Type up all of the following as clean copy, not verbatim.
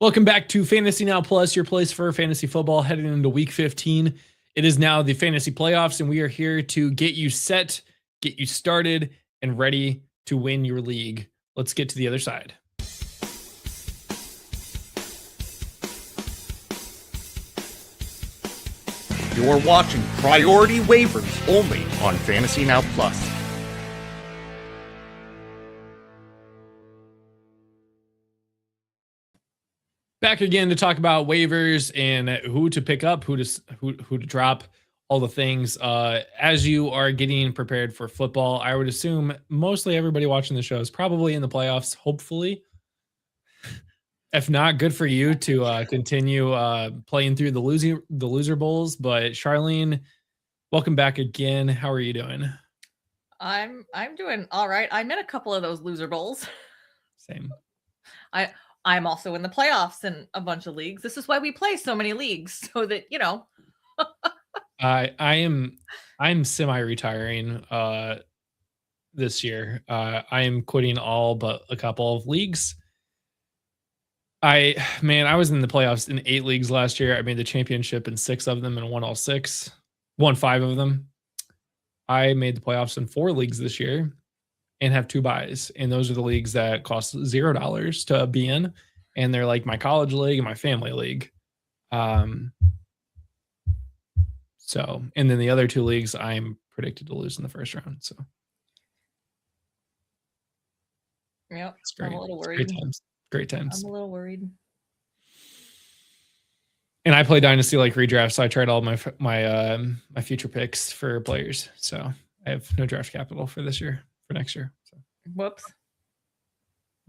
Welcome back to Fantasy Now Plus, your place for fantasy football heading into week 15. It is now the fantasy playoffs, and we are here to get you set, get you started, and ready to win your league. Let's get to the other side. You're watching Priority Waivers only on Fantasy Now Plus. Back again to talk about waivers and who to pick up, who to drop, all the things. As you are getting prepared for football, I would assume mostly everybody watching the show is probably in the playoffs, hopefully. If not, good for you to continue playing through the loser bowls. But Charlene, welcome back again. How are you doing? I'm doing all right. I'm in a couple of those loser bowls. Same. I'm also in the playoffs in a bunch of leagues. This is why we play so many leagues, so that I'm semi-retiring this year. I am quitting all but a couple of leagues. I was in the playoffs in 8 leagues last year. I made the championship in 6 of them and won all 6. Won 5 of them. I made the playoffs in 4 leagues this year and have 2 buys. And those are the leagues that cost $0 to be in. And they're like my college league and my family league. So, and then the other 2 leagues I'm predicted to lose in the first round. So, yep, it's great. I'm a little worried. Great times. I'm a little worried. And I play Dynasty like redraft, so I tried all my future picks for players. So I have no draft capital for this year, for next year. So.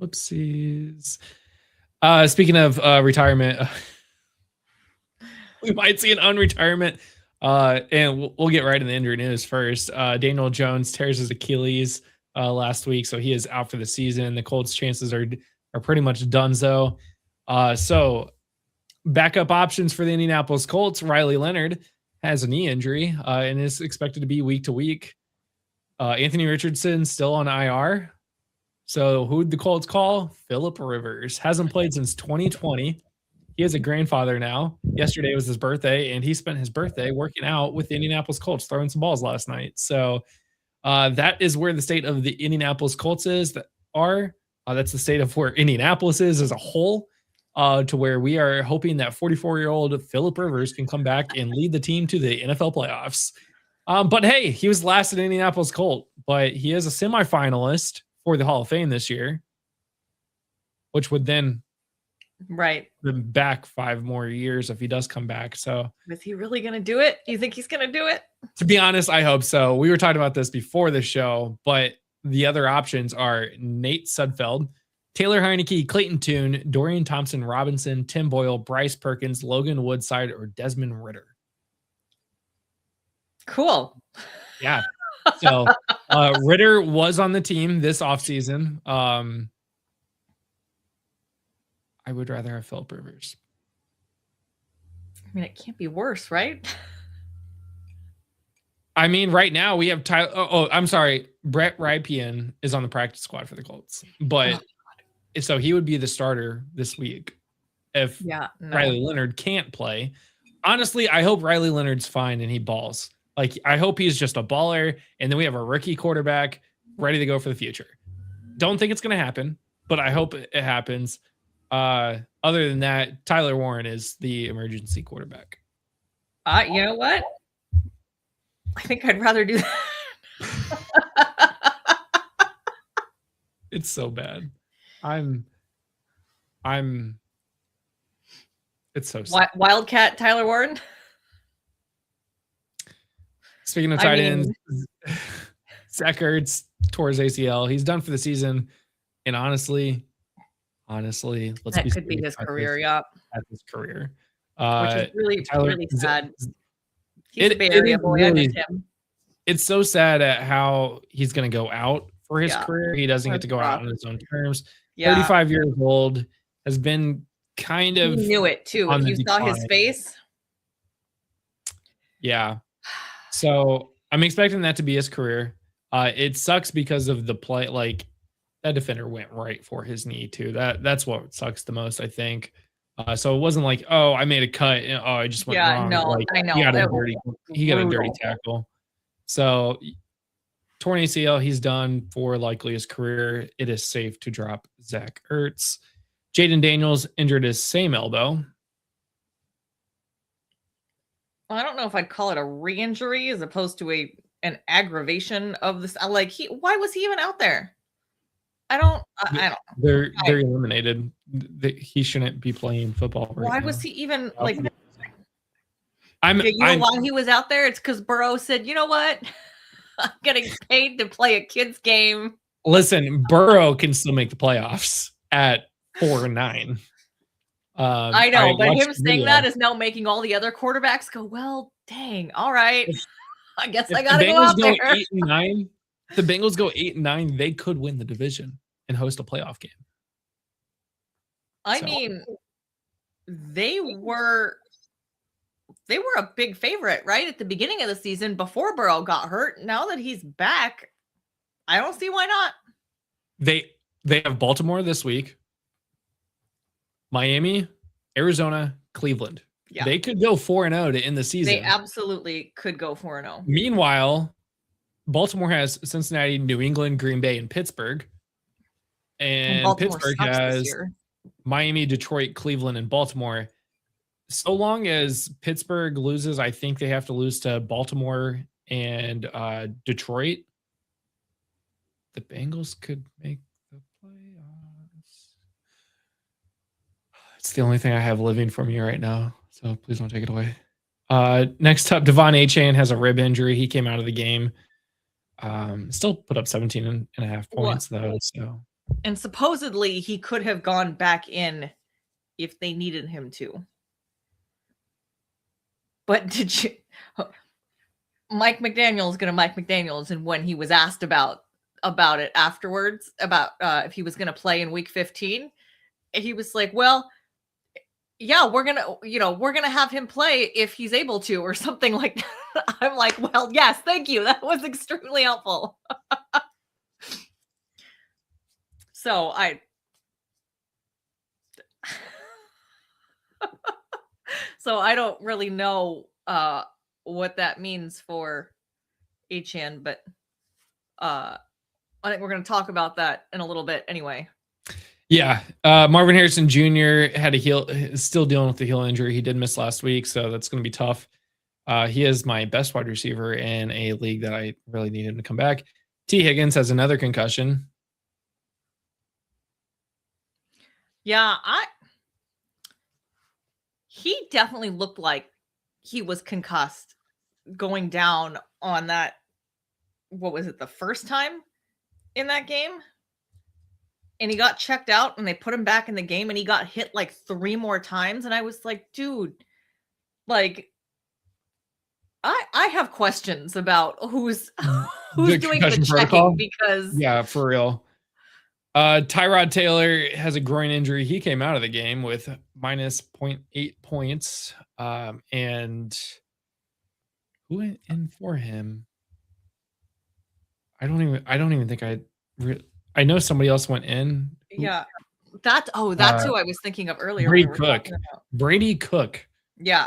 Whoopsies. Speaking of retirement, we might see an unretirement. And we'll get right in the injury news first. Daniel Jones tears his Achilles last week, so he is out for the season. The Colts' chances are pretty much donezo. So backup options for the Indianapolis Colts. Riley Leonard has a knee injury and is expected to be week to week. Anthony Richardson still on IR. So who'd the Colts call? Phillip Rivers. Hasn't played since 2020. He is a grandfather now. Yesterday was his birthday, and he spent his birthday working out with the Indianapolis Colts, throwing some balls last night. So that is where the state of the Indianapolis Colts is. That's the state of where Indianapolis is as a whole, to where we are hoping that 44-year-old Phillip Rivers can come back and lead the team to the NFL playoffs. But hey, he was last in Indianapolis Colt, but he is a semifinalist for the Hall of Fame this year, which would then back 5 more years if he does come back. So is he really going to do it? Do you think he's going to do it? To be honest, I hope so. We were talking about this before the show, but the other options are Nate Sudfeld, Taylor Heineke, Clayton Tune, Dorian Thompson-Robinson, Tim Boyle, Bryce Perkins, Logan Woodside, or Desmond Ridder. Cool. Yeah. So Ridder was on the team this offseason. I would rather have Phillip Rivers. I mean, it can't be worse, right? I mean, right now we have Tyler. I'm sorry. Brett Rypien is on the practice squad for the Colts, but so he would be the starter this week if Riley Leonard can't play. Honestly, I hope Riley Leonard's fine and he balls. Like, I hope he's just a baller, and then we have a rookie quarterback ready to go for the future. Don't think it's going to happen, but I hope it happens. Other than that, Tyler Warren is the emergency quarterback. You know what? I think I'd rather do that. It's so bad. It's so sad. Wildcat Tyler Warren. Speaking of tight ends, Zach Ertz tore his ACL. He's done for the season. And honestly, that could be his career. Yeah, that's his career. Which is really sad. He's a Bay Area boy. I miss him. It's so sad at how he's going to go out for his career. He doesn't get to go out on his own terms. 35 years old, has been kind of. He knew it too. If you saw his face. Yeah. So I'm expecting that to be his career. It sucks because of the play. Like, that defender went right for his knee too. That's what sucks the most, I think. So it wasn't like, oh, I made a cut and I just went wrong. no, Like, I know. he got a dirty Brutal. tackle. So torn ACL, he's done for likely his career. It is safe to drop Zach Ertz. Jaden Daniels injured his same elbow. I don't know if I'd call it a re-injury as opposed to an aggravation of this. Like why was he even out there? I don't know. They're eliminated. He shouldn't be playing football right Why now. was he even like? Why he was out there? It's because Burrow said, "You know what? I'm getting paid to play a kid's game." Listen, Burrow can still make the playoffs at 4-9. I know, but him saying that is now making all the other quarterbacks go, "Well, dang, all right, I guess I gotta go out there." 8-9, if the Bengals go 8-9, they could win the division and host a playoff game. I mean, they were a big favorite, right? At the beginning of the season before Burrow got hurt. Now that he's back, I don't see why not. They have Baltimore this week, Miami, Arizona, Cleveland. Yeah. They could go 4-0 to end the season. They absolutely could go 4-0. Meanwhile, Baltimore has Cincinnati, New England, Green Bay, and Pittsburgh. And Pittsburgh has Miami, Detroit, Cleveland, and Baltimore. So long as Pittsburgh loses, I think they have to lose to Baltimore and Detroit. The Bengals could make the playoffs. It's the only thing I have living for me right now, so please don't take it away. Next up, Devon Achane has a rib injury. He came out of the game. Still put up 17.5 points, though. So, and supposedly he could have gone back in if they needed him to. But did you? Mike McDaniel's gonna Mike McDaniel's, and when he was asked about it afterwards, about if he was gonna play in Week 15, he was like, "Well, yeah, we're gonna have him play if he's able to," or something like that. I'm like, "Well, yes, thank you. That was extremely helpful." So So I don't really know what that means for Achane, but I think we're going to talk about that in a little bit anyway. Yeah. Marvin Harrison Jr. had still dealing with the heel injury. He did miss last week, so that's going to be tough. He is my best wide receiver in a league that I really need him to come back. T. Higgins has another concussion. Yeah, he definitely looked like he was concussed going down on that. What was it, the first time in that game? And he got checked out and they put him back in the game and he got hit like 3 more times. And I was like, dude, like, I have questions about who's doing the checking protocol? Because yeah, for real. Tyrod Taylor has a groin injury. He came out of the game with minus 0.8 points. And who went in for him? I don't even think I know somebody else went in. Yeah. That's who I was thinking of earlier. Brady Cook. Yeah.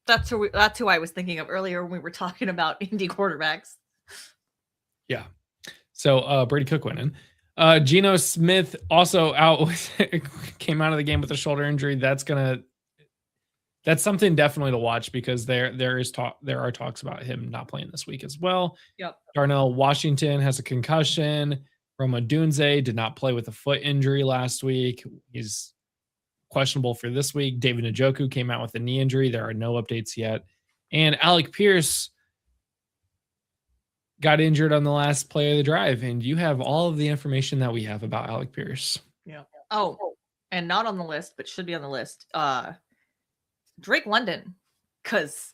That's who I was thinking of earlier when we were talking about Indy quarterbacks. Yeah. So Brady Cook went in. Geno Smith also came out of the game with a shoulder injury. That's something definitely to watch because there are talks about him not playing this week as well. Yep. Darnell Washington has a concussion. Roma Dunze did not play with a foot injury last week. He's questionable for this week. David Njoku came out with a knee injury. There are no updates yet. And Alec Pierce got injured on the last play of the drive, and you have all of the information that we have about Alec Pierce. Yeah. Oh, and not on the list, but should be on the list. Drake London, because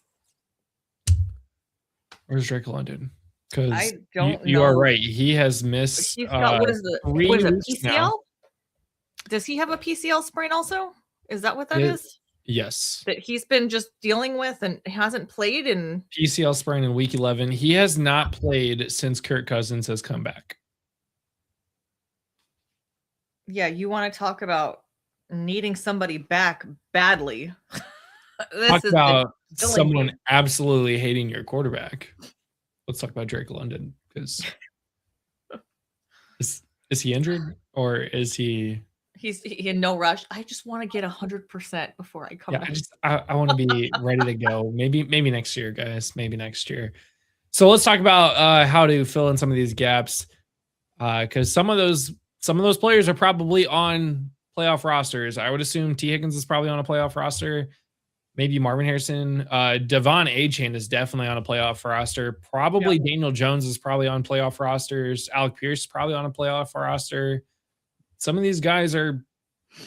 where's Drake London? Because I don't know. You are right. He has missed. He's got, what is it, PCL? Now. Does he have a PCL sprain also? Is that what that is? Yes. That he's been just dealing with and hasn't played in PCL sprain in week 11. He has not played since Kirk Cousins has come back. Yeah, you want to talk about needing somebody back badly. Talk about killing someone me. absolutely hating your quarterback. Let's talk about Drake London, because is he injured or is he? He's in no rush. I just want to get 100% before I come Yeah, back. I want to be ready to go. Maybe next year, guys. Maybe next year. So let's talk about how to fill in some of these gaps, because some of those players are probably on playoff rosters. I would assume T. Higgins is probably on a playoff roster. Maybe Marvin Harrison. Devon Achane is definitely on a playoff roster. Probably Daniel Jones is probably on playoff rosters. Alec Pierce is probably on a playoff roster. Some of these guys are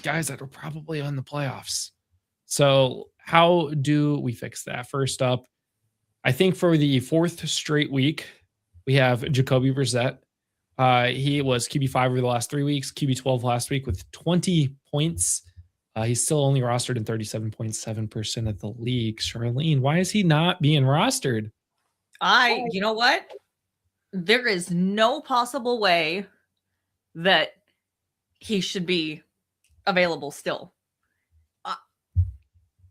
guys that are probably on the playoffs. So how do we fix that? First up, I think for the fourth straight week, we have Jacoby Brissett. He was QB5 over the last 3 weeks, QB12 last week with 20 points. He's still only rostered in 37.7% of the league. Charlene, why is he not being rostered? You know what? There is no possible way that he should be available still.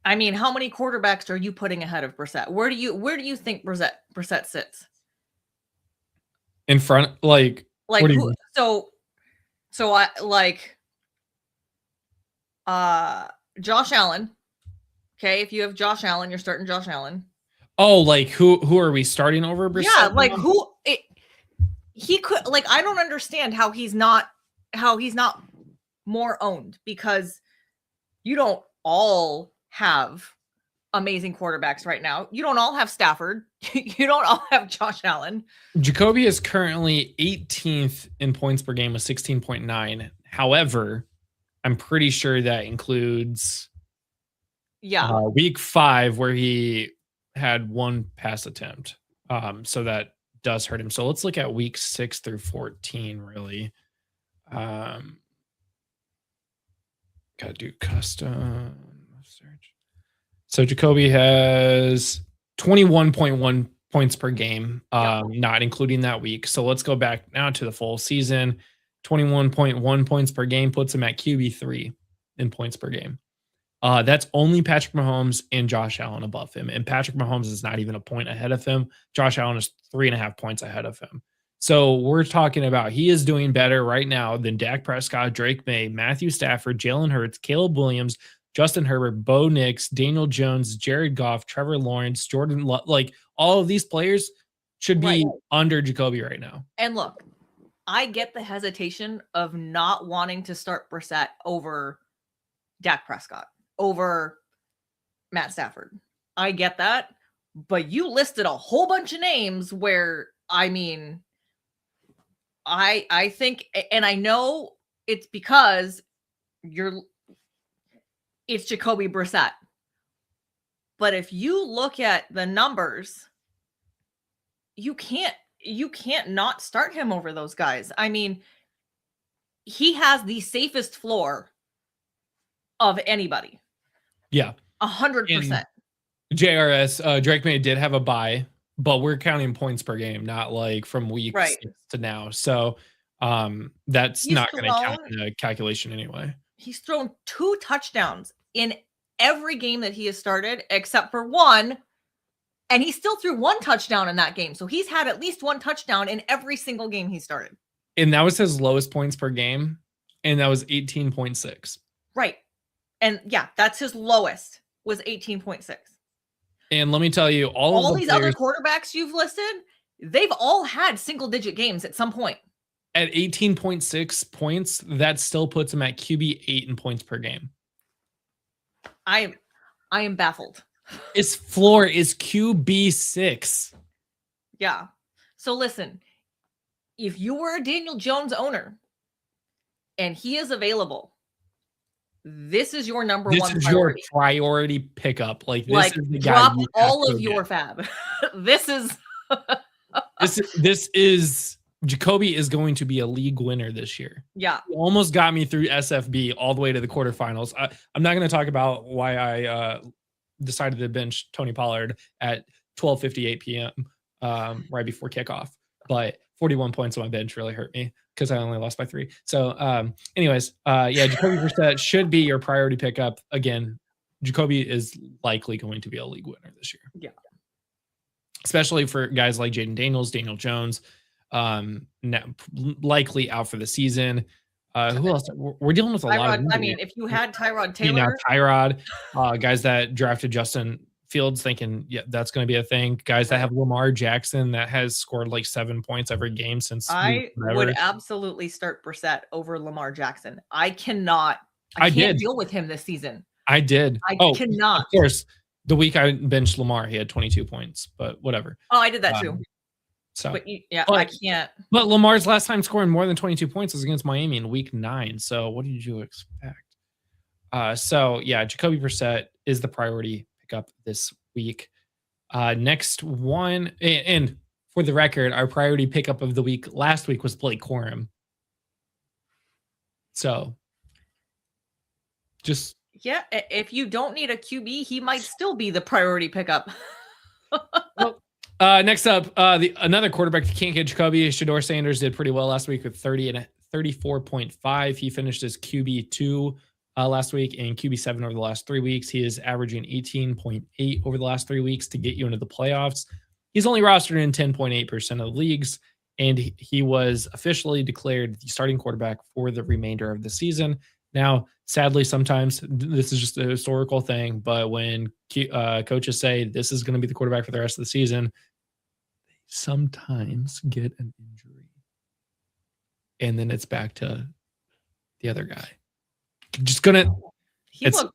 I mean, how many quarterbacks are you putting ahead of Brissett? Where do you think Brissett sits? In front, like who? So I like Josh Allen. Okay, if you have Josh Allen, you're starting Josh Allen. Oh, like who are we starting over Brissett? Yeah, like he could, like, I don't understand how he's not more owned, because you don't all have amazing quarterbacks right now. You don't all have Stafford. You don't all have Josh Allen. Jacoby is currently 18th in points per game with 16.9. However, I'm pretty sure that includes week 5 where he had one pass attempt. So that does hurt him. So let's look at week 6 through 14, really. Gotta do custom search. So Jacoby has 21.1 points per game, not including that week. So let's go back now to the full season. 21.1 points per game puts him at QB3 in points per game. That's only Patrick Mahomes and Josh Allen above him. And Patrick Mahomes is not even a point ahead of him. Josh Allen is 3.5 points ahead of him. So we're talking about he is doing better right now than Dak Prescott, Drake May, Matthew Stafford, Jalen Hurts, Caleb Williams, Justin Herbert, Bo Nix, Daniel Jones, Jared Goff, Trevor Lawrence, Jordan Love. Like, all of these players should be under Jacoby right now. And look, I get the hesitation of not wanting to start Brissett over Dak Prescott, over Matt Stafford. I get that. But you listed a whole bunch of names where, I mean, I think, and I know it's because it's Jacoby Brissett. But if you look at the numbers, you can't not start him over those guys. I mean, he has the safest floor of anybody. Yeah. 100%. JRS, Drake May did have a bye, but we're counting points per game, not like from week 6 to now. So that's not going to count in the calculation anyway. He's thrown 2 touchdowns in every game that he has started, except for one. And he still threw 1 touchdown in that game. So he's had at least 1 touchdown in every single game he started. And that was his lowest points per game. And that was 18.6. Right. And yeah, that's his lowest, was 18.6. And let me tell you, all these other quarterbacks you've listed, they've all had single-digit games at some point. At 18.6 points, that still puts him at QB 8 in points per game. I am baffled. His floor is QB 6. Yeah. So listen, if you were a Daniel Jones owner and he is available, this is your number one priority. Your priority pickup. Like, this is the guy. Drop all of your fab. This is Jacoby is going to be a league winner this year. Yeah. He almost got me through SFB all the way to the quarterfinals. I'm not going to talk about why I decided to bench Tony Pollard at 12:58 p.m. Right before kickoff. But 41 points on my bench really hurt me because I only lost by 3. So, anyways, yeah, Jacoby Brissett should be your priority pickup. Again, Jacoby is likely going to be a league winner this year. Yeah. Especially for guys like Jaden Daniels, Daniel Jones, likely out for the season. Who else? We're dealing with a lot of. I mean, if you had Tyrod Taylor, you know, Tyrod, guys that drafted Justin Fields, thinking, yeah, that's going to be a thing. Guys that have Lamar Jackson that has scored like 7 points every game since. I would absolutely start Brissett over Lamar Jackson. I can't deal with him this season. I did. I cannot. Of course, the week I benched Lamar, he had 22 points, but whatever. Oh, I did that too. So, but I can't. But Lamar's last time scoring more than 22 points was against Miami in week 9. So what did you expect? So yeah, Jacoby Brissett is the priority pickup this week. Next one, and for the record, our priority pickup of the week last week was Blake Corum. So just yeah, if you don't need a QB, he might still be the priority pickup. Well, next up, another quarterback that can't get Jacoby, Shedeur Sanders, did pretty well last week with 30 and 34.5. He finished as QB2 last week and QB7 over the last 3 weeks. He is averaging 18.8 over the last 3 weeks to get you into the playoffs. He's only rostered in 10.8% of the leagues, and he was officially declared the starting quarterback for the remainder of the season. Now, sadly, sometimes this is just a historical thing, but when coaches say this is going to be the quarterback for the rest of the season, they sometimes get an injury. And then it's back to the other guy. It's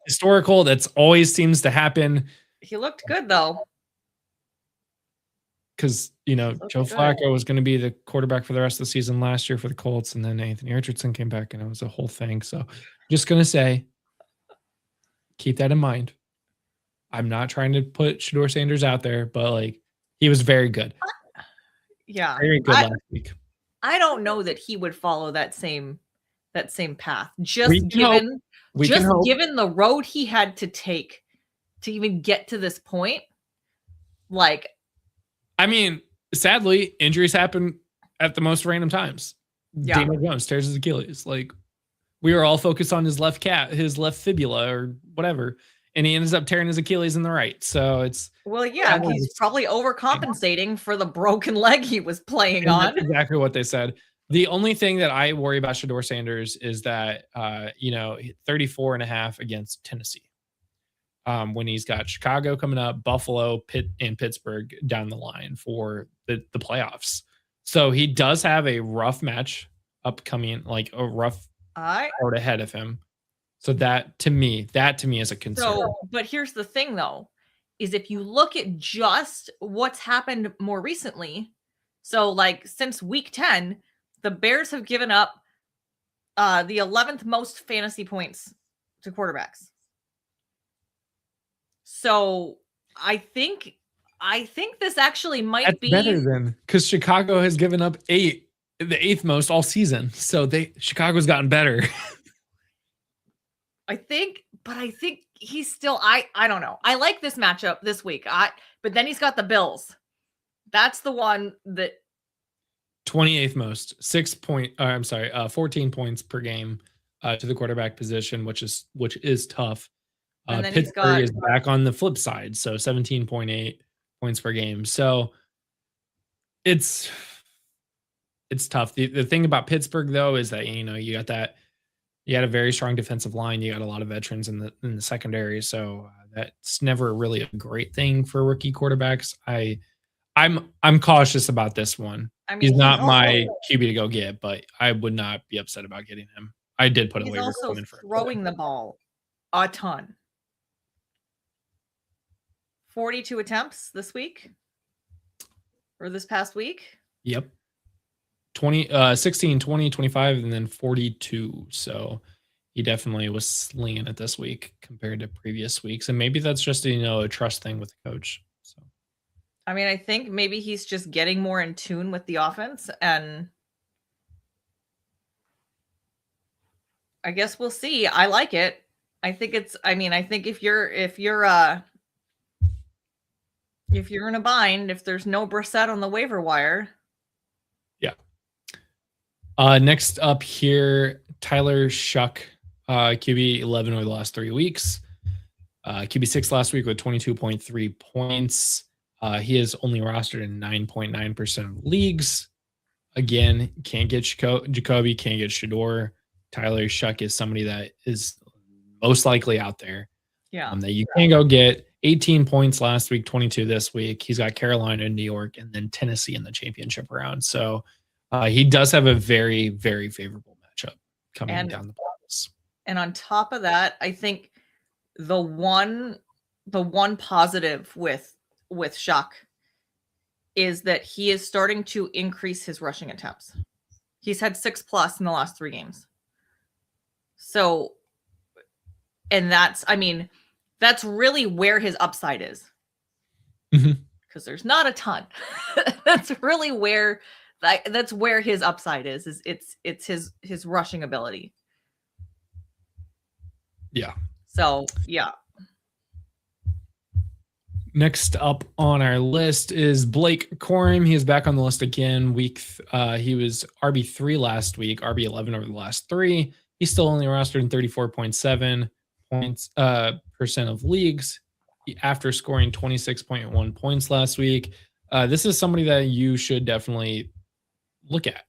historical. That's always seems to happen. He looked good, though. Because, Joe Flacco was going to be the quarterback for the rest of the season last year for the Colts, and then Anthony Richardson came back, and it was a whole thing. So just going to say, keep that in mind. I'm not trying to put Shedeur Sanders out there, but, he was very good. Yeah. Very good last week. I don't know that he would follow that same path. Just given the road he had to take to even get to this point, I mean, sadly, injuries happen at the most random times. Yeah. Daniel Jones tears his Achilles. We were all focused on his left fibula or whatever, and he ends up tearing his Achilles in the right. So it's he's probably overcompensating for the broken leg he was playing on. That's exactly what they said. The only thing that I worry about Shedeur Sanders is that 34.5 against Tennessee. When he's got Chicago coming up, Buffalo, Pitt, and Pittsburgh down the line for the playoffs. So he does have a rough match upcoming, a rough road ahead of him. So that to me is a concern. So, but here's the thing, though, is if you look at just what's happened more recently, so since week 10, the Bears have given up the 11th most fantasy points to quarterbacks. So I think this actually might be better than, because Chicago has given up the 8th most all season. So Chicago's gotten better. I think he's still I don't know. I like this matchup this week. But then he's got the Bills. That's the one that 28th most, 14 points per game to the quarterback position, which is tough. Pittsburgh is back on the flip side, so 17.8 points per game. So it's tough. The thing about Pittsburgh, though, is that you had a very strong defensive line. You got a lot of veterans in the secondary, so that's never really a great thing for rookie quarterbacks. I'm cautious about this one. I mean, he's not my QB to go get, but I would not be upset about getting him. I did put a waiver in for him. Throwing the ball a ton. 42 attempts this week or this past week. Yep. 16, 20, 25, and then 42. So he definitely was slinging it this week compared to previous weeks. And maybe that's just, a trust thing with the coach. So, I mean, I think maybe he's just getting more in tune with the offense, and I guess we'll see. I like it. I think if you're in a bind, if there's no Brissett on the waiver wire, yeah, Next up here, Tyler Shuck, QB 11 over the last 3 weeks. QB 6 last week with 22.3 points. He is only rostered in 9.9% of leagues. Again, can't get Jacoby, can't get Shador. Tyler Shuck is somebody that is most likely out there. Yeah. That you can go get. 18 points last week, 22 this week. He's got Carolina and New York and then Tennessee in the championship round. So he does have a very, very favorable matchup coming down the bottom. And on top of that, I think the one positive with Shuck is that he is starting to increase his rushing attempts. He's had 6+ in the last 3 games. So, and that's really where his upside is. Because there's not a ton. That's really where his upside is it's his rushing ability. Yeah. So, yeah. Next up on our list is Blake Corum. He is back on the list again. He was RB3 last week, RB11 over the last 3. He's still only rostered in 34.7 points percent of leagues after scoring 26.1 points last week. This is somebody that you should definitely look at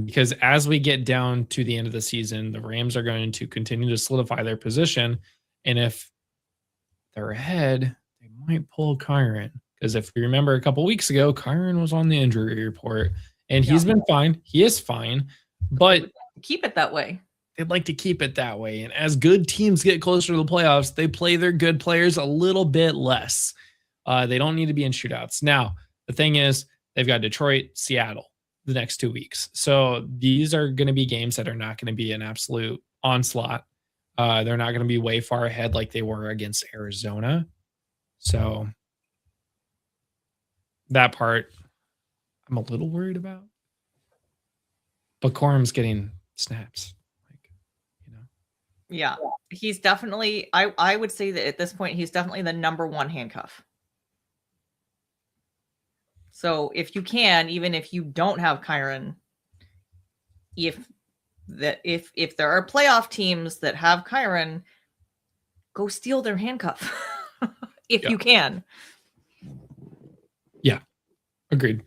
because as we get down to the end of the season, the Rams are going to continue to solidify their position. And if they're ahead, they might pull Kyron. Because if you remember a couple weeks ago, Kyron was on the injury report and he's been fine. He is fine, but keep it that way. They'd like to keep it that way. And as good teams get closer to the playoffs, they play their good players a little bit less. They don't need to be in shootouts. Now, the thing is, they've got Detroit, Seattle the next 2 weeks. So these are going to be games that are not going to be an absolute onslaught. They're not going to be way far ahead like they were against Arizona. So that part I'm a little worried about. But Corum's getting snaps. Yeah, he's definitely, I would say that at this point, he's definitely the number 1 handcuff. So if you can, even if you don't have Kyron, if there are playoff teams that have Kyron, go steal their handcuff if you can. Yeah, agreed.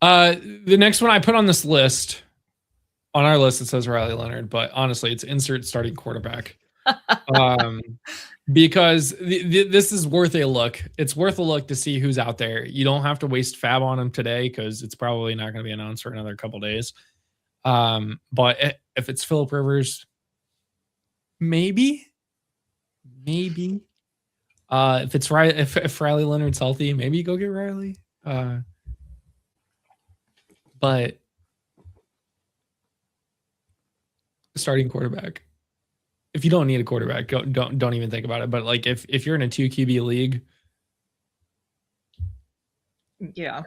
The next one I put on this list, on our list, it says Riley Leonard, but honestly, it's insert starting quarterback. Because this is worth a look. It's worth a look to see who's out there. You don't have to waste fab on him today because it's probably not going to be announced for another couple days. But if it's Phillip Rivers, maybe. If it's right, if Riley Leonard's healthy, maybe you go get Riley. But starting quarterback. If you don't need a quarterback, don't even think about it. But like if you're in a 2 QB league, yeah,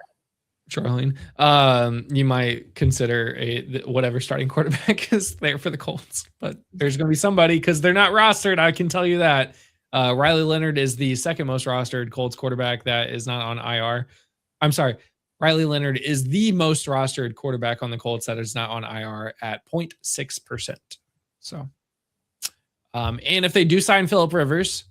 Charlene, you might consider whatever starting quarterback is there for the Colts. But there's going to be somebody because they're not rostered. I can tell you that. Riley Leonard is the second most rostered Colts quarterback that is not on IR. I'm sorry. Riley Leonard is the most rostered quarterback on the Colts that is not on IR at 0.6%. So. And if they do sign Phillip Rivers,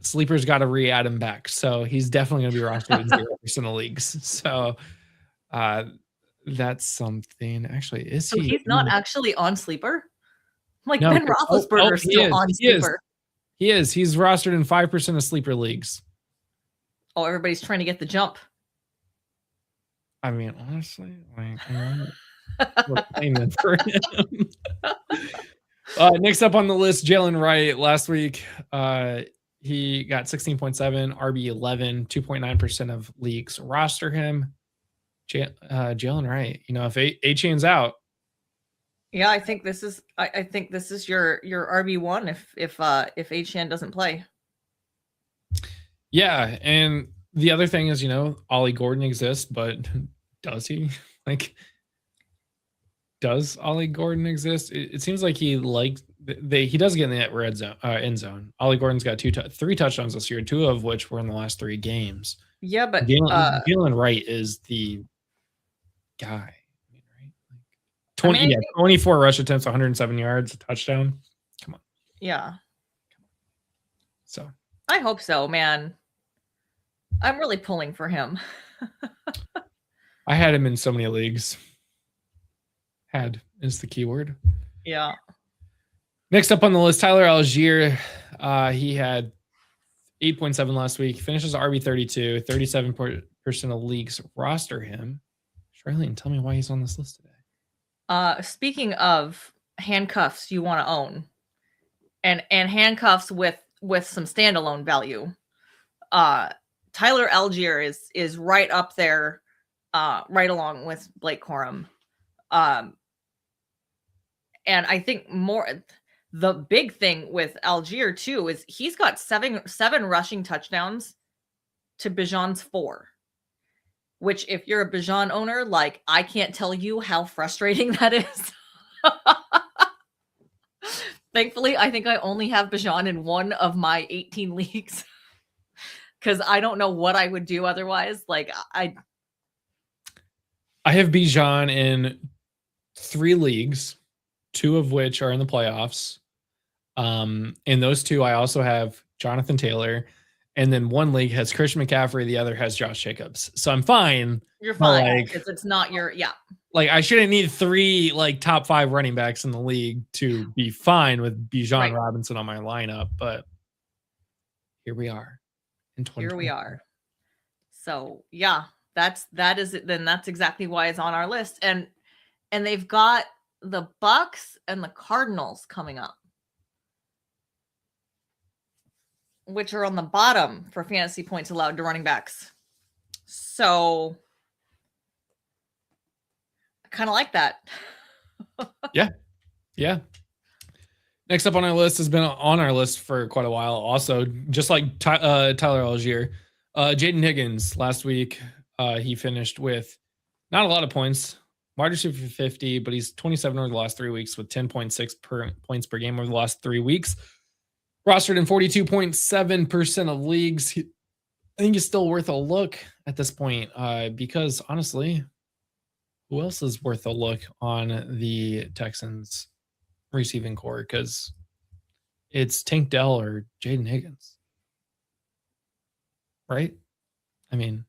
Sleeper's got to re-add him back. So he's definitely going to be rostered in 0% of leagues. So that's something. Actually, is so he? He's not actually on Sleeper? Like No, Ben Roethlisberger's still on Sleeper. He is. He's rostered in 5% of Sleeper leagues. Oh, everybody's trying to get the jump. I mean, honestly, like, we're paying for him. Next up on the list, Jalen Wright. Last week, he got 16.7, RB11, 2.9% of leagues roster him. Jalen Wright, if A-Chain's out. Yeah, I think this is your RB1 if A-Chain doesn't play. Yeah, and the other thing is, Ollie Gordon exists, but does he? Does Ollie Gordon exist? It seems like he does get in that red zone, end zone. Ollie Gordon's got 3 touchdowns this year, 2 of which were in the last 3 games. Yeah, but Jalen Wright is the guy. 20, I mean, yeah, 24 rush attempts, 107 yards, a touchdown. Come on. Yeah. So I hope so, man. I'm really pulling for him. I had him in so many leagues. Had is the key word. Yeah. Next up on the list, Tyler Algier. He had 8.7 last week. Finishes RB32. 37% of leagues roster him. Charlene, tell me why he's on this list today. Speaking of handcuffs you want to own, and handcuffs with some standalone value, Tyler Algier is right up there, right along with Blake Corum. And I think the big thing with Algier too is he's got seven rushing touchdowns to Bijan's 4. Which, if you're a Bijan owner, like, I can't tell you how frustrating that is. Thankfully, I think I only have Bijan in one of my 18 leagues because I don't know what I would do otherwise. Like, I have Bijan in 3 leagues, 2 of which are in the playoffs. In those 2, I also have Jonathan Taylor, and then 1 league has Christian McCaffrey, the other has Josh Jacobs. So I'm fine. You're fine like, because it's not your Like, I shouldn't need 3 like top 5 running backs in the league to be fine with Bijan Robinson on my lineup, but here we are in 2020. Here we are. So yeah, that's exactly why it's on our list. And they've got the Bucks and the Cardinals coming up, which are on the bottom for fantasy points allowed to running backs. So I kind of like that. Yeah. Next up on our list has been on our list for quite a while. Also, just like Tyler Algier, Jaden Higgins last week, he finished with not a lot of points, wide receiver 50, but he's 27 over the last 3 weeks with 10.6 points per game over the last 3 weeks. Rostered in 42.7% of leagues. I think it's still worth a look at this point because, honestly, who else is worth a look on the Texans receiving core? Because it's Tank Dell or Jaden Higgins. Right? I mean...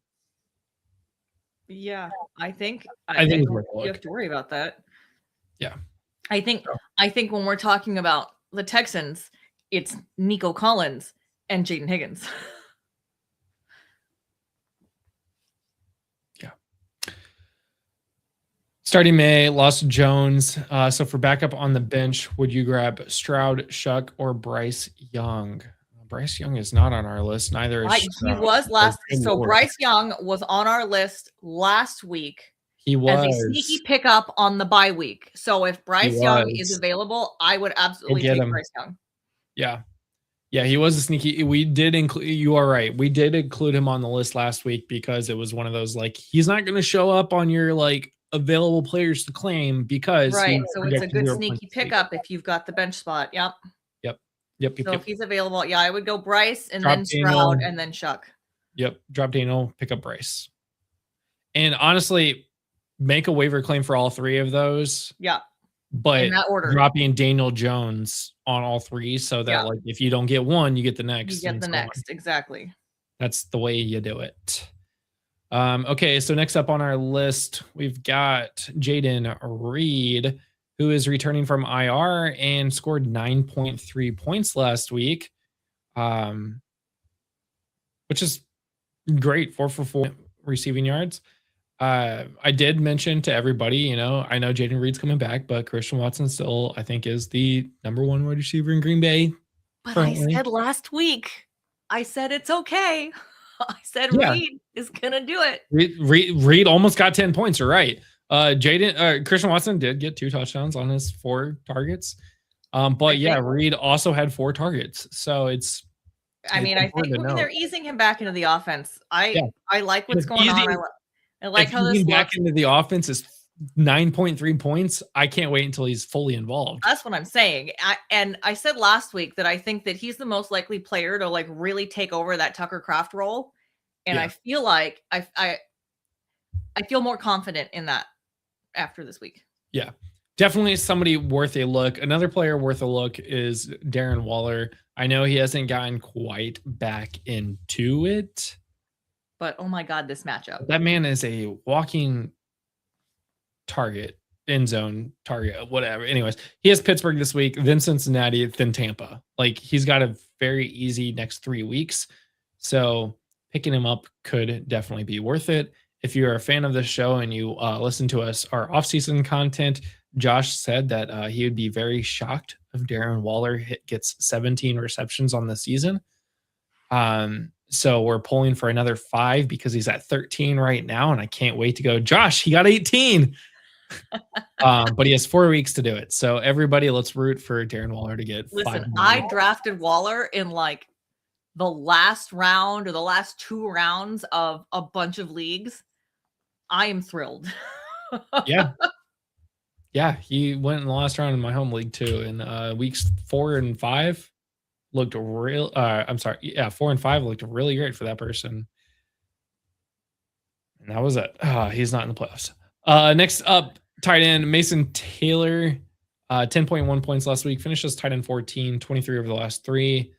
Yeah, I think it's worth a look. You have to worry about that. Yeah. I think when we're talking about the Texans, it's Nico Collins and Jaden Higgins. Yeah. Starting May, lost Jones. So for backup on the bench, would you grab Stroud, Shuck, or Bryce Young? Bryce Young is not on our list. Neither is Stroud. He was last. So Bryce Young was on our list last week. He was as a sneaky pickup on the bye week. So if Bryce Young is available, I would absolutely take Bryce Young. Yeah. Yeah, he was a sneaky. We did include, you are right. We did include him on the list last week because it was one of those, like, he's not going to show up on your, like, available players to claim because. Right. So it's a good sneaky pickup if you've got the bench spot. Yep. So if he's available, yeah, I would go Bryce and then Stroud and then Shuck. Yep. Drop Daniel, pick up Bryce. And honestly, make a waiver claim for all 3 of those. Yeah. But in that order, dropping Daniel Jones on all 3 so that like if you don't get one, you get the next. You get the next. Exactly. That's the way you do it. Okay, so next up on our list, we've got Jaden Reed, who is returning from IR and scored 9.3 points last week, which is great. 4 for 4 receiving yards. I did mention to everybody, I know Jaden Reed's coming back, but Christian Watson still, I think, is the number 1 wide receiver in Green Bay. But currently. I said last week, I said it's okay. I said Reed is gonna do it. Reed almost got 10 points. You're right. Christian Watson did get 2 touchdowns on his 4 targets. But Reed also had 4 targets. So it's. I think they're easing him back into the offense. I like what's going on. I like how this back into the offense is 9.3 points. I can't wait until he's fully involved. That's what I'm saying. I said last week that I think that he's the most likely player to like really take over that Tucker Kraft role. And I feel like I feel more confident in that after this week. Yeah. Definitely somebody worth a look. Another player worth a look is Darren Waller. I know he hasn't gotten quite back into it, but oh my God, this matchup. That man is a walking target, end zone target, whatever. Anyways, he has Pittsburgh this week, then Cincinnati, then Tampa. Like, he's got a very easy next 3 weeks. So picking him up could definitely be worth it. If you're a fan of this show and you listen to our off-season content, Josh said that he would be very shocked if Darren Waller gets 17 receptions on the season. So we're pulling for another 5 because he's at 13 right now, and I can't wait to go, Josh, he got 18. But he has 4 weeks to do it. So everybody, let's root for Darren Waller to get 5. Listen, I drafted Waller in like the last round or the last 2 rounds of a bunch of leagues. I am thrilled. Yeah. Yeah, he went in the last round in my home league too. And weeks 4 and 5 looked real. 4 and 5 looked really great for that person. And that was it. He's not in the playoffs. Next up, tight end Mason Taylor, 10.1 points last week. Finishes tight end 14, 23 over the last 3.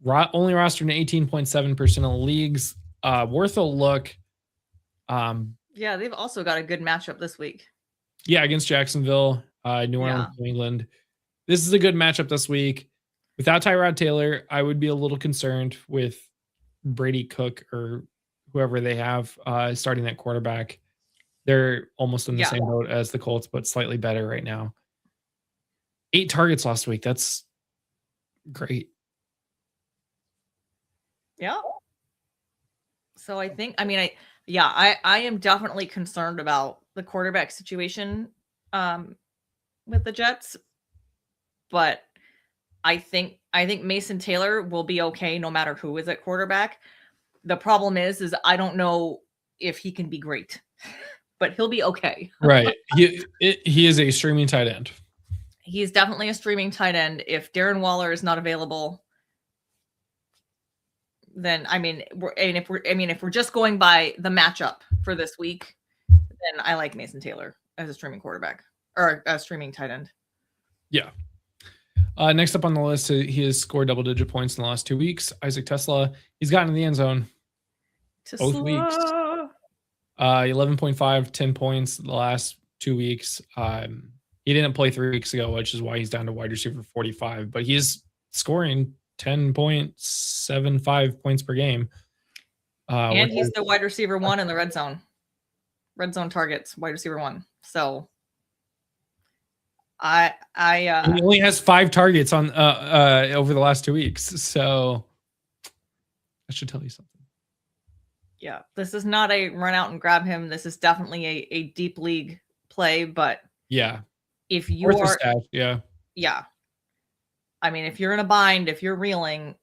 Only rostered in 18.7% of leagues. Worth a look. Yeah, they've also got a good matchup this week. Yeah, against Jacksonville, New Orleans, New England. This is a good matchup this week. Without Tyrod Taylor, I would be a little concerned with Brady Cook or whoever they have starting that quarterback. They're almost in the same boat as the Colts, but slightly better right now. 8 targets last week. That's great. Yeah. So I think, I am definitely concerned about the quarterback situation with the Jets, but I think Mason Taylor will be okay no matter who is at quarterback. The problem is I don't know if he can be great, but he'll be okay. Right. He is a streaming tight end. He's definitely a streaming tight end. If Darren Waller is not available, then if we're just going by the matchup for this week, then I like Mason Taylor as a streaming quarterback or a streaming tight end. Yeah. Next up on the list, he has scored double-digit points in the last 2 weeks. Isaac Tesla, he's gotten in the end zone both weeks. 11.5, 10 points the last 2 weeks. He didn't play 3 weeks ago, which is why he's down to wide receiver 45, but he's scoring 10.75 points per game. And he's the wide receiver 1 in the red zone. Red zone targets, wide receiver 1. So he only has 5 targets on over the last 2 weeks. So that should tell you something. Yeah, this is not a run out and grab him. This is definitely a deep league play, but yeah, if you are, yeah. I mean, if you're in a bind, if you're reeling,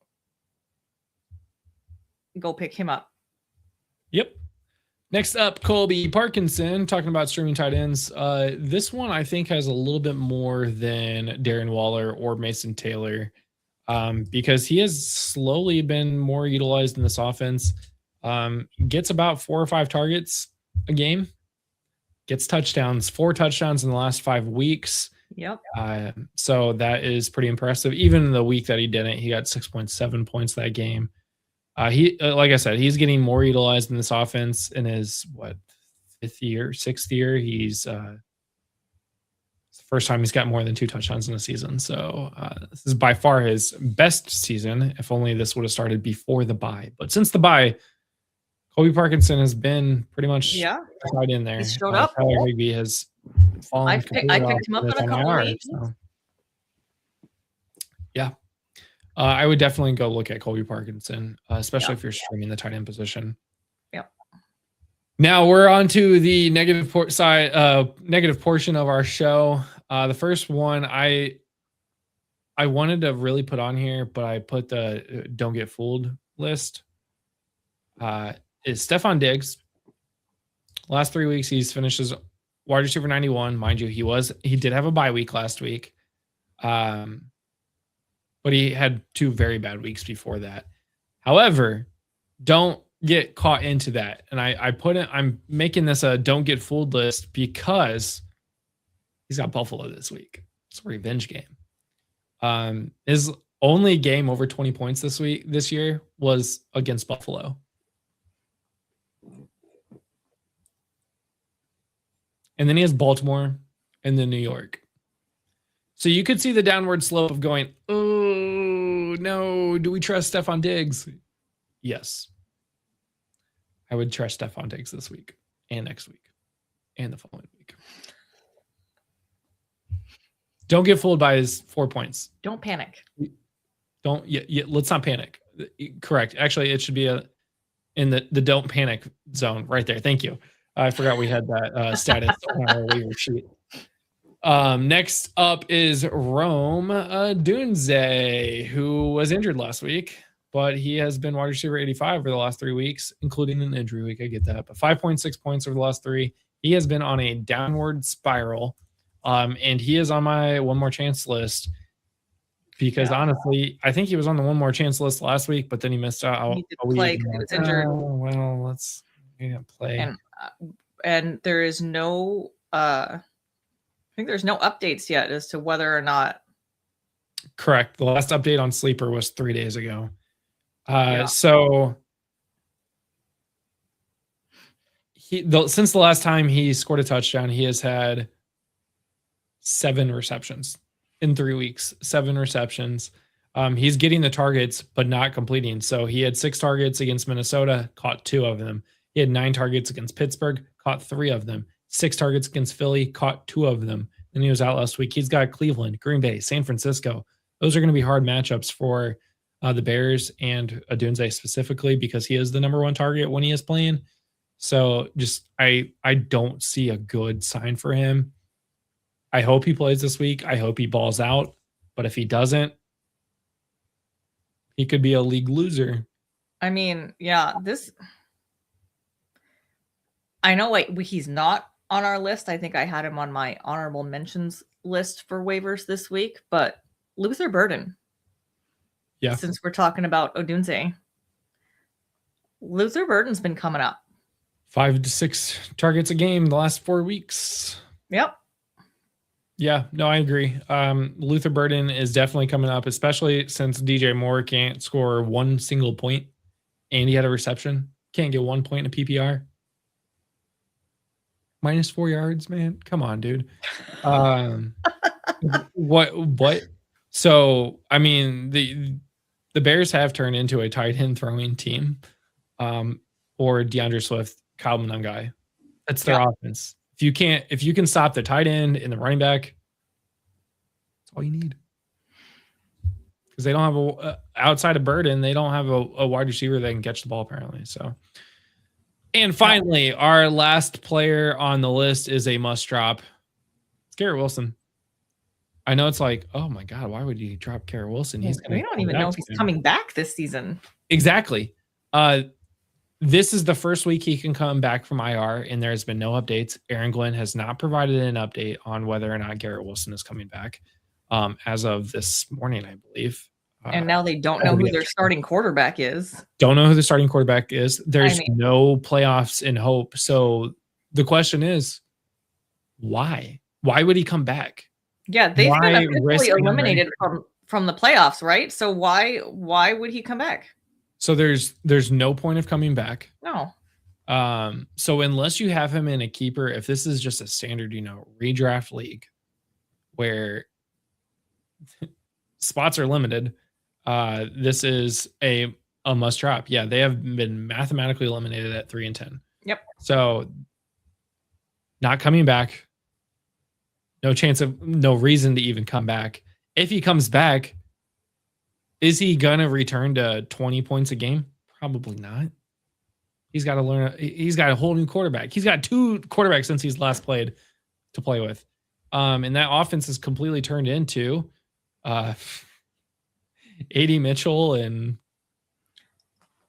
go pick him up. Yep. Next up, Colby Parkinson, talking about streaming tight ends. This one I think has a little bit more than Darren Waller or Mason Taylor because he has slowly been more utilized in this offense. Gets about 4 or 5 targets a game. Gets touchdowns, 4 touchdowns in the last 5 weeks. Yep. So that is pretty impressive. Even the week that he didn't, he got 6.7 points that game. He, like I said, he's getting more utilized in this offense in his 6th year. He's it's the first time he's got more than 2 touchdowns in a season. So this is by far his best season. If only this would have started before the bye. But since the bye, Colby Parkinson has been pretty much right in there. He showed up. Tyler Higbee has fallen. I picked him up in a couple of weeks. So. Yeah. I would definitely go look at Colby Parkinson, especially if you're streaming the tight end position. Yep. Now we're on to the negative portion of our show. The first one I wanted to really put on here, but I put the don't get fooled list. Is Stephon Diggs. Last 3 weeks, he's finished as wide receiver 91. Mind you, he did have a bye week last week. But he had 2 very bad weeks before that. However, don't get caught into that. And I'm making this a don't get fooled list because He's got Buffalo this week. It's a revenge game. His only game over 20 points this year was against Buffalo. And then he has Baltimore and then New York. So you could see the downward slope of going, oh, no, do we trust Stephon Diggs? Yes. I would trust Stephon Diggs this week and next week and the following week. Don't get fooled by his 4 points. Don't panic. Let's not panic. Correct. Actually, it should be in the don't panic zone right there. Thank you. I forgot we had that status on our waiver sheet. Next up is Rome Dunze, who was injured last week, but he has been wide receiver 85 over the last 3 weeks, including an injury week. I get that, but 5.6 points over the last 3. He has been on a downward spiral, and he is on my one more chance list because honestly, I think he was on the one more chance list last week, but then he missed out. He did play because he was injured. Well, let's play. And there is no, I think there's no updates yet as to whether or not. Correct. The last update on Sleeper was 3 days ago. So since the last time he scored a touchdown, he has had 7 receptions in 3 weeks. 7 receptions. He's getting the targets, but not completing. So he had 6 targets against Minnesota, caught 2 of them. He had 9 targets against Pittsburgh, caught 3 of them. 6 targets against Philly, caught 2 of them. And he was out last week. He's got Cleveland, Green Bay, San Francisco. Those are going to be hard matchups for the Bears and Odunze specifically because he is the number 1 target when he is playing. So just I don't see a good sign for him. I hope he plays this week. I hope he balls out. But if he doesn't, he could be a league loser. I mean, yeah, I know he's not on our list. I think I had him on my honorable mentions list for waivers this week, but Luther Burden. Yeah. Since we're talking about Odunze, Luther Burden's been coming up. 5 to 6 targets a game the last 4 weeks. Yep. Yeah, no, I agree. Luther Burden is definitely coming up, especially since DJ Moore can't score 1 single point and he had a reception. Can't get 1 point in a PPR. Minus 4 yards, man. Come on, dude. What? So, I mean, the Bears have turned into a tight end throwing team, or DeAndre Swift, Kyle Monangai. That's their offense. If you can stop the tight end and the running back, that's all you need. Because they don't have outside of Burden, they don't have a wide receiver that can catch the ball apparently. So, and finally, our last player on the list is a must drop. It's Garrett Wilson. I know it's like, oh my God, why would you drop Garrett Wilson? We don't even know if he's coming back this season. Exactly. This is the first week he can come back from IR, and there's been no updates. Aaron Glenn has not provided an update on whether or not Garrett Wilson is coming back as of this morning, I believe. And now they don't know who their starting quarterback is. Don't know who the starting quarterback is. There's no playoffs in hope. So the question is, why? Why would he come back? Yeah, they've been officially eliminated from the playoffs, right? So why would he come back? So there's no point of coming back. No. So unless you have him in a keeper, if this is just a standard, redraft league where spots are limited, this is a must drop. Yeah, they have been mathematically eliminated at 3 and 10. Yep. So not coming back. No reason to even come back. If he comes back, is he gonna return to 20 points a game? Probably not. He's got to learn. He's got a whole new quarterback. He's got 2 quarterbacks since he's last played to play with. And that offense is completely turned into AD Mitchell. And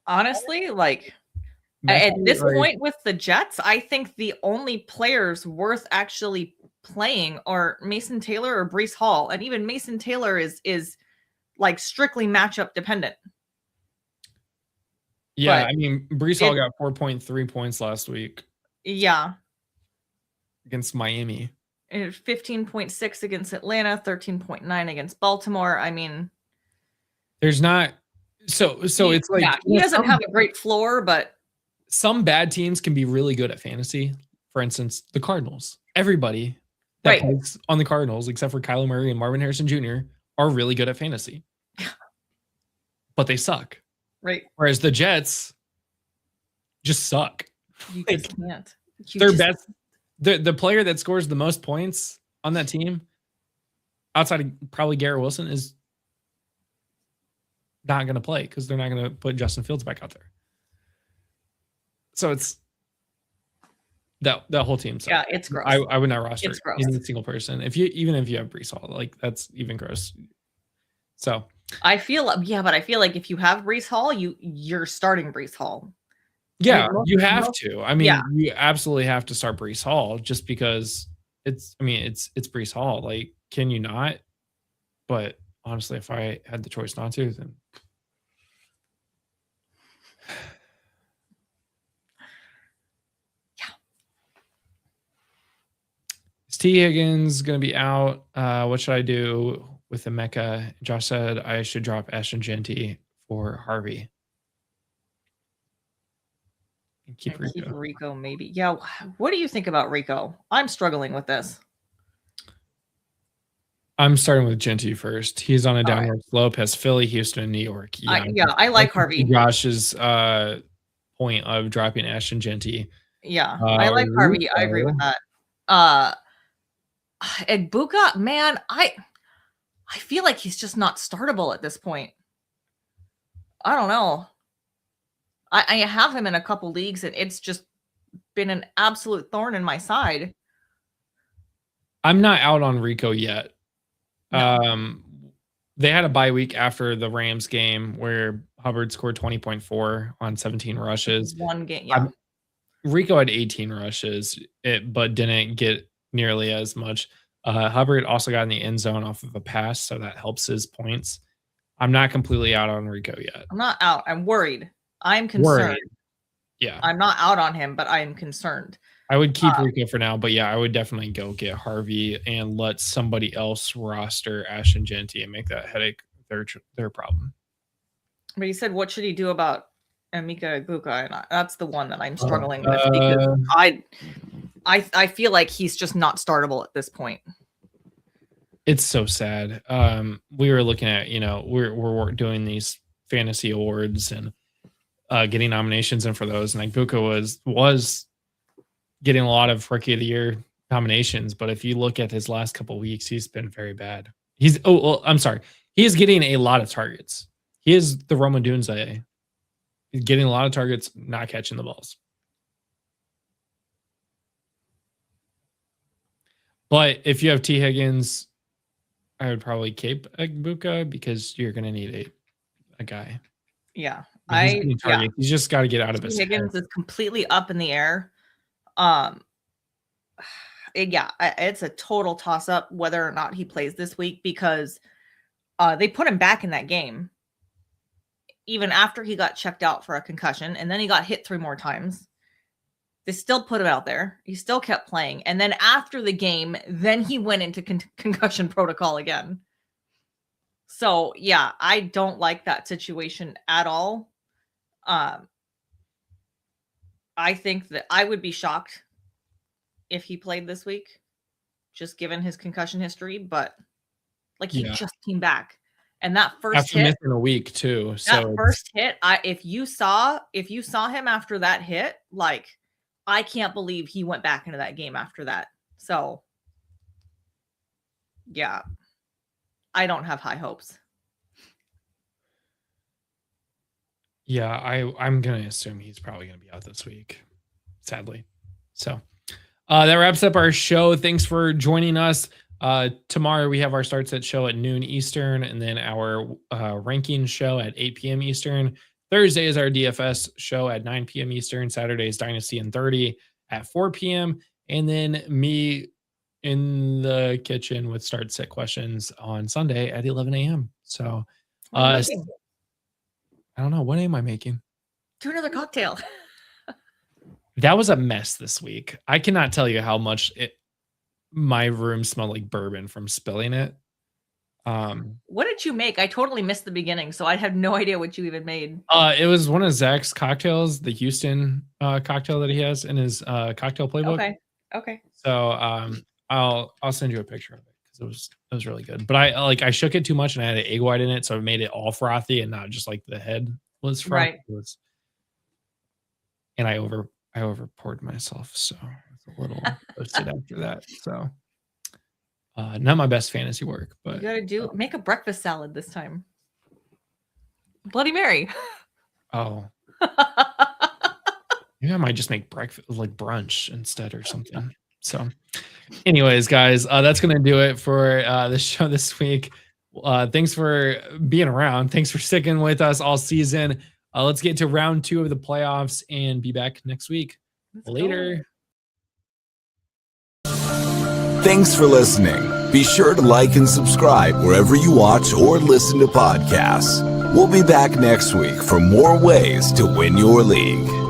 honestly, at this point with the Jets, I think the only players worth actually playing are Mason Taylor or Breece Hall. And even Mason Taylor is like strictly matchup dependent. Yeah, but I mean, Breece Hall got 4.3 points last week. Yeah. Against Miami. 15.6 against Atlanta, 13.9 against Baltimore. I mean, there's not. So it's like, yeah, he doesn't have a great floor, but some bad teams can be really good at fantasy. For instance, the Cardinals. Everybody that plays on the Cardinals, except for Kyler Murray and Marvin Harrison Jr., are really good at fantasy. But they suck. Right. Whereas the Jets just suck. You just can't. Best. The player that scores the most points on that team, outside of probably Garrett Wilson, is not going to play because they're not going to put Justin Fields back out there. So it's that whole team. So yeah, it's gross. I would not roster any single person. Even if you have Breece Hall, like that's even gross. So I feel but I feel like if you have Breece Hall, you're starting Breece Hall. Yeah, you have to. I mean, you absolutely have to start Breece Hall just because it's Breece Hall. Like, can you not? But honestly, if I had the choice not to, then is T. Higgins going to be out? What should I do with the Mecca? Josh said I should drop Ashton Genty for Harvey. And keep Rico maybe. Yeah. What do you think about Rico? I'm struggling with this. I'm starting with Genty first. He's on a downward slope. Has Philly, Houston, New York. I like Harvey. Josh's point of dropping Ashton Genty. Yeah, I like Harvey. I agree with that. Egbuka, man, I feel like he's just not startable at this point. I don't know. I have him in a couple leagues, and it's just been an absolute thorn in my side. I'm not out on Rico yet. No. They had a bye week after the Rams game where Hubbard scored 20.4 on 17 rushes. One game, yeah. Rico had 18 rushes, but didn't get nearly as much. Hubbard also got in the end zone off of a pass, so that helps his points. I'm not completely out on Rico yet. I'm not out. I'm worried. I'm concerned. Yeah. I'm not out on him, but I am concerned. I would keep Rico for now, but yeah, I would definitely go get Harvey and let somebody else roster Ashton Genty and make that headache their problem. But he said, what should he do about Emeka Egbuka? And that's the one that I'm struggling with because I feel like he's just not startable at this point. It's so sad. We were looking at, we're doing these fantasy awards and getting nominations in for those, and Egbuka was getting a lot of Rookie of the Year nominations, but if you look at his last couple of weeks, he's been very bad. I'm sorry. He is getting a lot of targets. He is the Roma Dunze. He's getting a lot of targets, not catching the balls. But if you have T. Higgins, I would probably keep Egbuka because you're going to need a guy. Yeah. He's just got to get out of his Higgins is completely up in the air. It's a total toss up whether or not he plays this week because they put him back in that game even after he got checked out for a concussion, and then he got hit 3 more times. They still put him out there. He still kept playing, and then after the game, then he went into concussion protocol again. So yeah, I don't like that situation at all. I think that I would be shocked if he played this week, just given his concussion history. But he just came back, and that first after hit, missing a week too. So that first hit, if you saw him after that hit, I can't believe he went back into that game after that. So yeah, I don't have high hopes. Yeah, I'm going to assume he's probably going to be out this week, sadly. So that wraps up our show. Thanks for joining us. Tomorrow we have our start set show at noon Eastern, and then our ranking show at 8 p.m. Eastern. Thursday is our DFS show at 9 p.m. Eastern. Saturday is Dynasty and 30 at 4 p.m. And then me in the kitchen with start set questions on Sunday at 11 a.m. So I don't know. What am I making? Do another cocktail. That was a mess this week. I cannot tell you how much my room smelled like bourbon from spilling it. What did you make? I totally missed the beginning, so I had no idea what you even made. It was one of Zach's cocktails, the Houston cocktail that he has in his cocktail playbook. Okay. So I'll send you a picture of it because it was really good. But I shook it too much and I had an egg white in it, so it made it all frothy and not just like the head was frothy. Right. And I over poured myself, so it's a little toasted after that. So not my best fantasy work, but you gotta make a breakfast salad this time. Bloody Mary. Oh. Maybe I might just make breakfast like brunch instead or something. So anyways, guys, that's gonna do it for the show this week. Thanks for being around. Thanks for sticking with us all season. Let's get to round 2 of the playoffs and be back next week. Later. Thanks for listening. Be sure to like and subscribe wherever you watch or listen to podcasts. We'll be back next week for more ways to win your league.